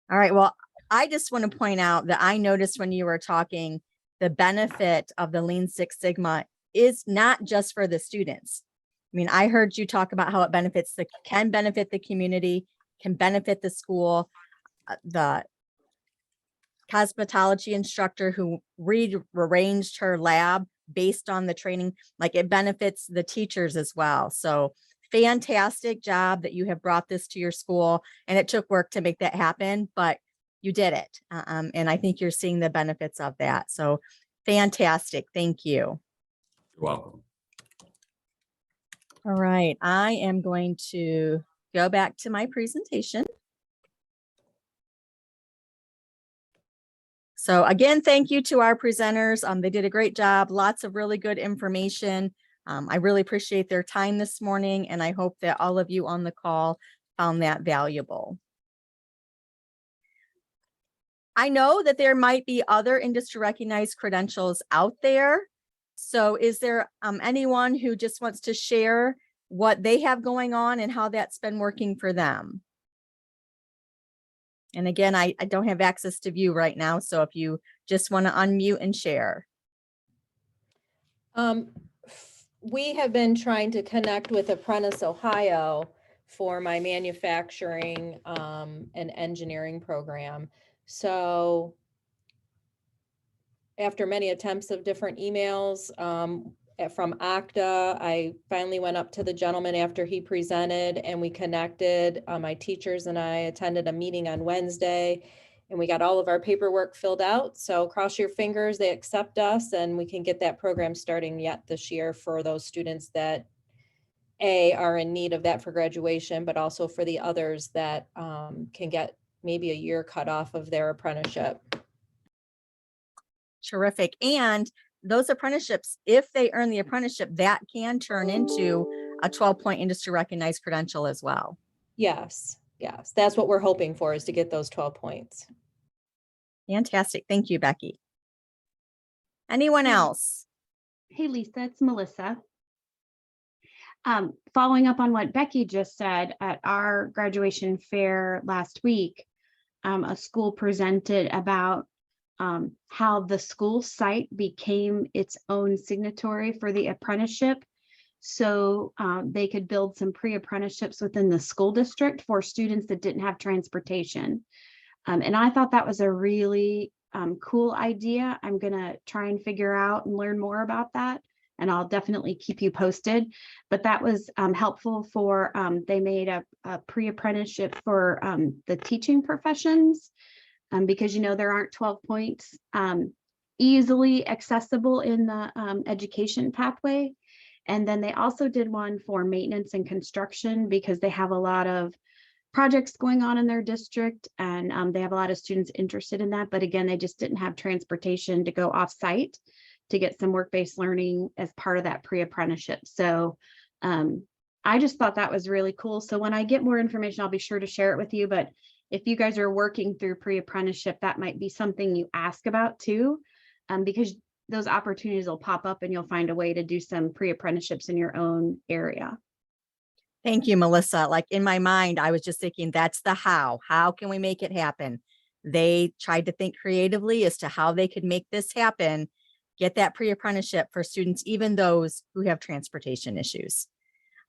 All right, well, I just want to point out that I noticed when you were talking, the benefit of the Lean Six Sigma is not just for the students. I mean, I heard you talk about how it can benefit the community, can benefit the school, the cosmetology instructor who rearranged her lab based on the training, like it benefits the teachers as well. So fantastic job that you have brought this to your school, and it took work to make that happen, but you did it. And I think you're seeing the benefits of that. So fantastic. Thank you. You're welcome. All right. I am going to go back to my presentation. So again, thank you to our presenters. They did a great job. Lots of really good information. I really appreciate their time this morning, and I hope that all of you on the call found that valuable. I know that there might be other industry recognized credentials out there. So is there anyone who just wants to share what they have going on and how that's been working for them? And again, I don't have access to view right now. So if you just want to unmute and share. We have been trying to connect with Apprentice Ohio for my manufacturing and engineering program. So after many attempts of different emails from ACTA, I finally went up to the gentleman after he presented, and we connected. My teachers and I attended a meeting on Wednesday, and we got all of our paperwork filled out. So cross your fingers, they accept us, and we can get that program starting yet this year for those students that are in need of that for graduation, but also for the others that can get maybe a year cut off of their apprenticeship. Terrific. And those apprenticeships, if they earn the apprenticeship, that can turn into a 12-point industry recognized credential as well. Yes, yes. That's what we're hoping for, is to get those 12 points. Fantastic. Thank you, Becky. Anyone else? Hey, Lisa, it's Melissa. Following up on what Becky just said, at our graduation fair last week, a school presented about how the school site became its own signatory for the apprenticeship. So they could build some pre-apprenticeships within the school district for students that didn't have transportation. And I thought that was a really cool idea. I'm going to try and figure out and learn more about that. And I'll definitely keep you posted. But that was helpful for, they made a pre-apprenticeship for the teaching professions, because, you know, there aren't 12 points easily accessible in the education pathway. And then they also did one for maintenance and construction, because they have a lot of projects going on in their district, and they have a lot of students interested in that. But again, they just didn't have transportation to go off site to get some work-based learning as part of that pre-apprenticeship. So I just thought that was really cool. So when I get more information, I'll be sure to share it with you. But if you guys are working through pre-apprenticeship, that might be something you ask about too, because those opportunities will pop up and you'll find a way to do some pre-apprenticeships in your own area. Thank you, Melissa. Like in my mind, I was just thinking that's the how. How can we make it happen? They tried to think creatively as to how they could make this happen, get that pre-apprenticeship for students, even those who have transportation issues.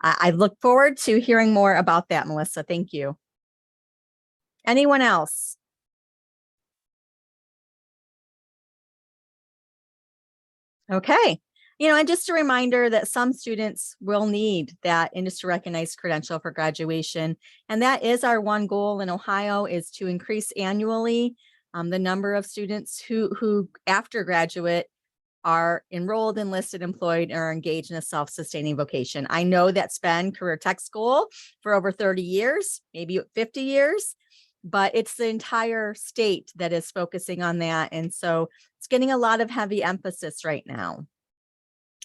I look forward to hearing more about that, Melissa. Thank you. Anyone else? Okay. You know, and just a reminder that some students will need that industry recognized credential for graduation. And that is our one goal in Ohio, is to increase annually the number of students who after graduate are enrolled, enlisted, employed, or engaged in a self-sustaining vocation. I know that's been career tech school for over 30 years, maybe 50 years, but it's the entire state that is focusing on that. And so it's getting a lot of heavy emphasis right now.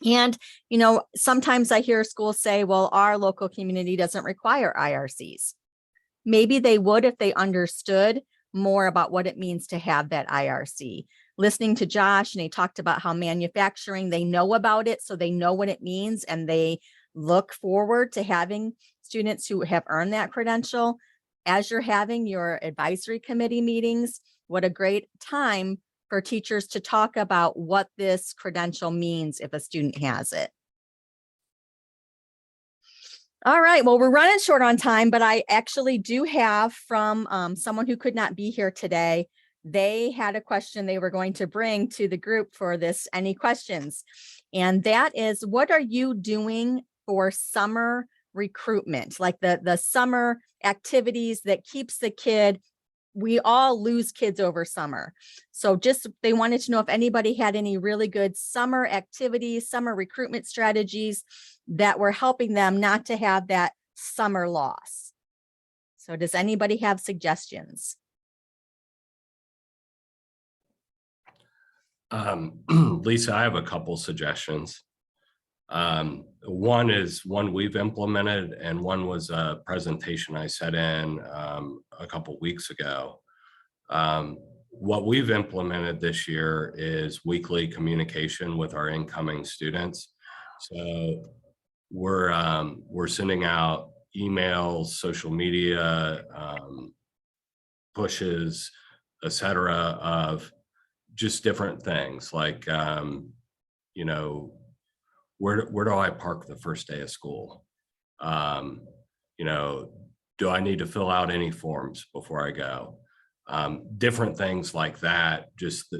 And, you know, sometimes I hear schools say, well, our local community doesn't require IRCs. Maybe they would if they understood more about what it means to have that IRC. Listening to Josh, and he talked about how manufacturing, they know about it, so they know what it means, and they look forward to having students who have earned that credential. As you're having your advisory committee meetings, what a great time for teachers to talk about what this credential means if a student has it. All right, well, we're running short on time, but I actually do have from someone who could not be here today. They had a question they were going to bring to the group for this, any questions? And that is, what are you doing for summer recruitment? Like the summer activities that keeps the kid. We all lose kids over summer. So just, they wanted to know if anybody had any really good summer activities, summer recruitment strategies that were helping them not to have that summer loss. So does anybody have suggestions? Lisa, I have a couple suggestions. One is one we've implemented, and one was a presentation I set in a couple weeks ago. What we've implemented this year is weekly communication with our incoming students. So we're sending out emails, social media, pushes, etc., of just different things like, you know, where do I park the first day of school? You know, do I need to fill out any forms before I go? Different things like that, just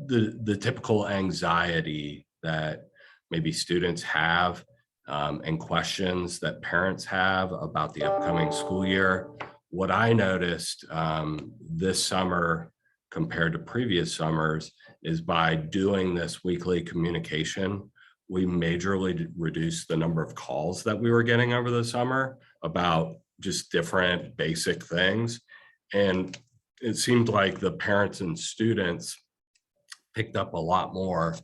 the typical anxiety that maybe students have, and questions that parents have about the upcoming school year. What I noticed this summer compared to previous summers is by doing this weekly communication, we majorly reduced the number of calls that we were getting over the summer about just different basic things. And it seemed like the parents and students picked up a lot more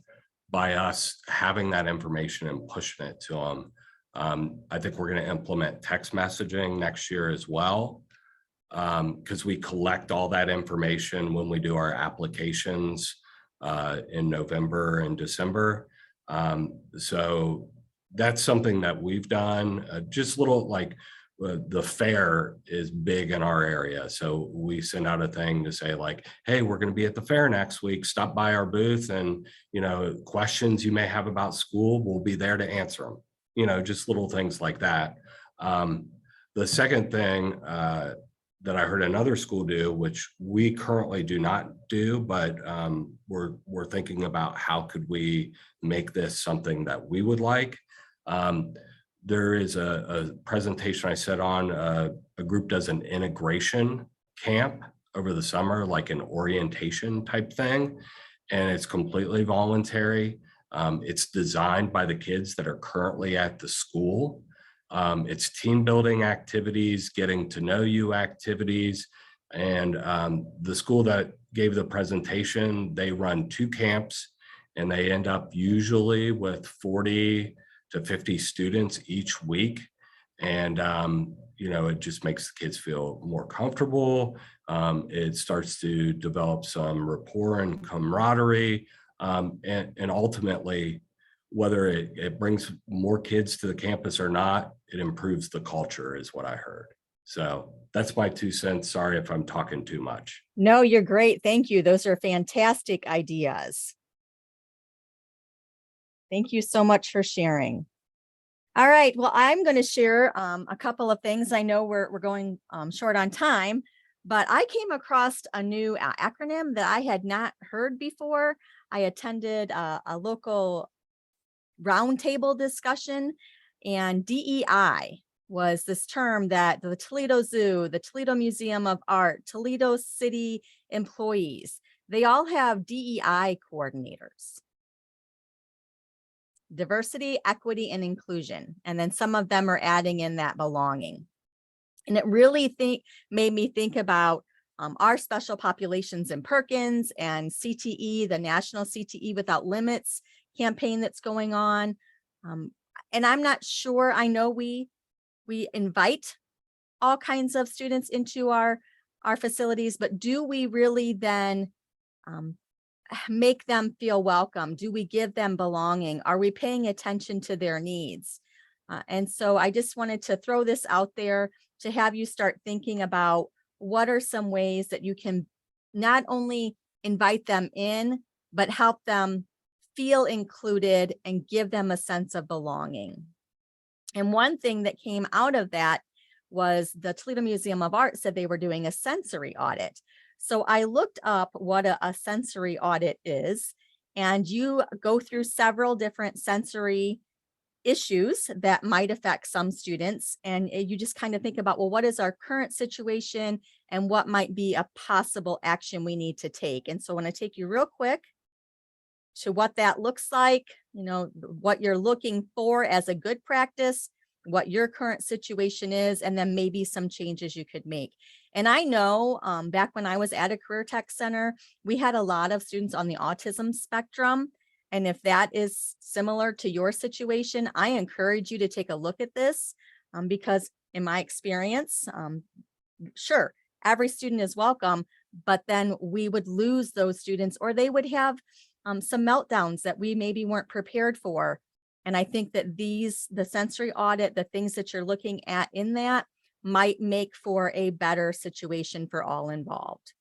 by us having that information and pushing it to them. I think we're going to implement text messaging next year as well, because we collect all that information when we do our applications in November and December. So that's something that we've done, just little, like the fair is big in our area. So we send out a thing to say like, hey, we're going to be at the fair next week. Stop by our booth, and, you know, questions you may have about school, we'll be there to answer them. You know, just little things like that. The second thing that I heard another school do, which we currently do not do, but we're thinking about how could we make this something that we would like. There is a presentation I set on, a group does an integration camp over the summer, like an orientation type thing, and it's completely voluntary. It's designed by the kids that are currently at the school. It's team building activities, getting to know you activities. And the school that gave the presentation, they run 2 camps, and they end up usually with 40 to 50 students each week. And, you know, it just makes the kids feel more comfortable. It starts to develop some rapport and camaraderie. And ultimately, whether it brings more kids to the campus or not, it improves the culture is what I heard. So that's my 2 cents. Sorry if I'm talking too much. No, you're great. Thank you. Those are fantastic ideas. Thank you so much for sharing. All right. Well, I'm going to share a couple of things. I know we're going short on time, but I came across a new acronym that I had not heard before. I attended a local roundtable discussion, and DEI was this term that the Toledo Zoo, the Toledo Museum of Art, Toledo City employees, they all have DEI coordinators. Diversity, equity, and inclusion. And then some of them are adding in that belonging. And it really made me think about our special populations in Perkins and CTE, the National CTE Without Limits campaign that's going on. And I'm not sure, I know we invite all kinds of students into our facilities, but do we really then make them feel welcome? Do we give them belonging? Are we paying attention to their needs? And so I just wanted to throw this out there to have you start thinking about what are some ways that you can not only invite them in, but help them feel included and give them a sense of belonging. And one thing that came out of that was the Toledo Museum of Art said they were doing a sensory audit. So I looked up what a sensory audit is, and you go through several different sensory issues that might affect some students. And you just kind of think about, well, what is our current situation and what might be a possible action we need to take? And so I want to take you real quick to what that looks like, you know, what you're looking for as a good practice, what your current situation is, and then maybe some changes you could make. And I know back when I was at a career tech center, we had a lot of students on the autism spectrum. And if that is similar to your situation, I encourage you to take a look at this because in my experience, sure, every student is welcome, but then we would lose those students, or they would have some meltdowns that we maybe weren't prepared for. And I think that the sensory audit, the things that you're looking at in that might make for a better situation for all involved.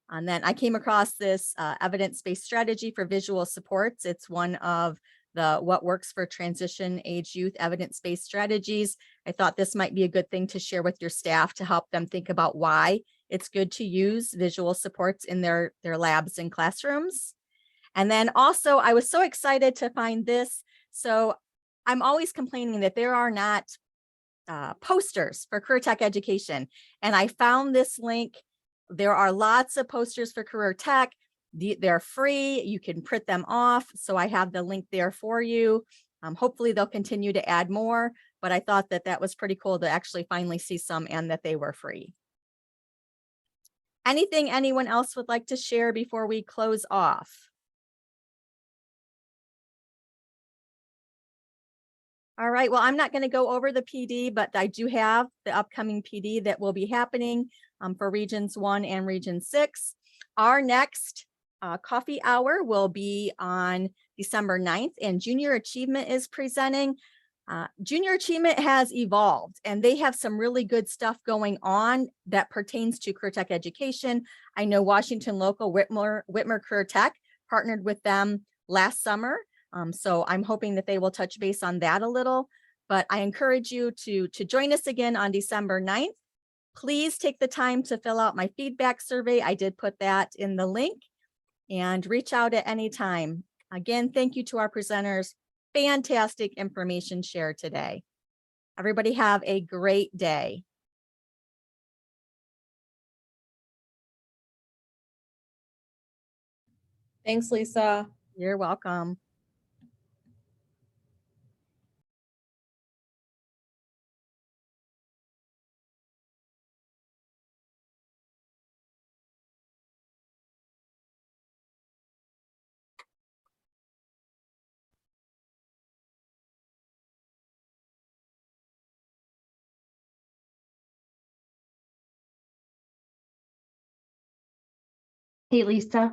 And then I came across this evidence-based strategy for visual supports. It's one of the What Works for Transition Age Youth evidence-based strategies. I thought this might be a good thing to share with your staff to help them think about why it's good to use visual supports in their labs and classrooms. And then also, I was so excited to find this. So I'm always complaining that there are not posters for career tech education. And I found this link. There are lots of posters for career tech. They're free. You can print them off. So I have the link there for you. Hopefully they'll continue to add more, but I thought that that was pretty cool to actually finally see some and that they were free. Anything anyone else would like to share before we close off? All right, well, I'm not going to go over the PD, but I do have the upcoming PD that will be happening for Regions 1 and Region 6. Our next coffee hour will be on December 9th, and Junior Achievement is presenting. Junior Achievement has evolved, and they have some really good stuff going on that pertains to career tech education. I know Washington Local Whitmer Career Tech partnered with them last summer. So I'm hoping that they will touch base on that a little, but I encourage you to join us again on December 9th. Please take the time to fill out my feedback survey. I did put that in the link, and reach out at any time. Again, thank you to our presenters. Fantastic information shared today. Everybody have a great day. Thanks, Lisa. You're welcome. Hey, Lisa.